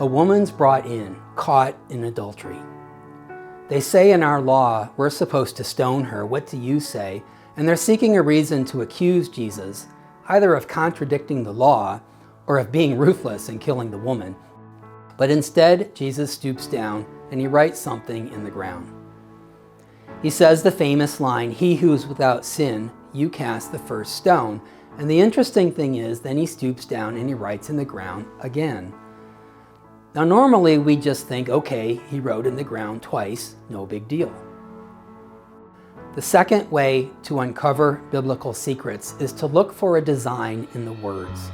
A woman's brought in, caught in adultery. They say in our law we're supposed to stone her. What do you say? And they're seeking a reason to accuse Jesus, either of contradicting the law or of being ruthless and killing the woman. But instead, Jesus stoops down and he writes something in the ground. He says the famous line, "He who is without sin, you cast the first stone." And the interesting thing is, then he stoops down and he writes in the ground again. Now normally we just think, okay, he wrote in the ground twice, no big deal. The second way to uncover biblical secrets is to look for a design in the words.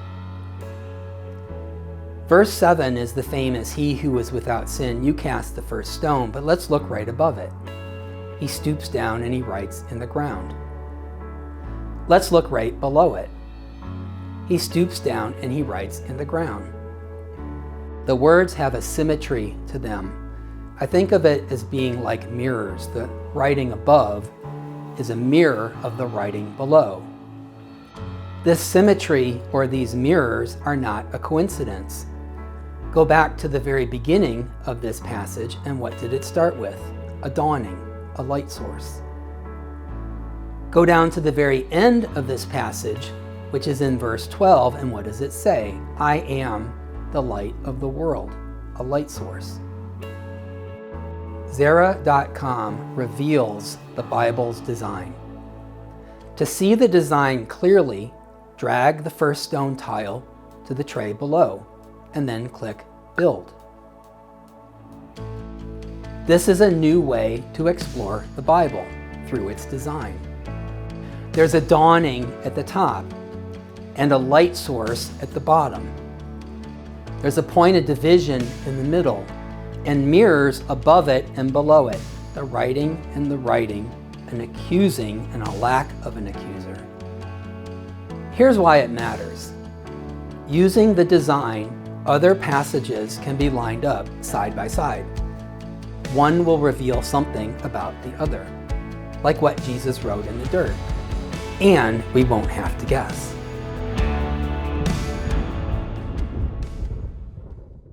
Verse 7 is the famous, "He who is without sin, you cast the first stone," but let's look right above it. He stoops down and he writes in the ground. Let's look right below it. He stoops down and he writes in the ground. The words have a symmetry to them. I think of it as being like mirrors. The writing above is a mirror of the writing below. This symmetry, or these mirrors, are not a coincidence. Go back to the very beginning of this passage, and what did it start with? A dawning, a light source. Go down to the very end of this passage, which is in verse 12, and what does it say? I am the light of the world, a light source. Zara.com reveals the Bible's design. To see the design clearly, drag the first stone tile to the tray below, and then click Build. This is a new way to explore the Bible through its design. There's a dawning at the top and a light source at the bottom. There's a point of division in the middle and mirrors above it and below it, the writing and the writing, an accusing and a lack of an accuser. Here's why it matters. Using the design, other passages can be lined up side by side. One will reveal something about the other, like what Jesus wrote in the dirt, and we won't have to guess.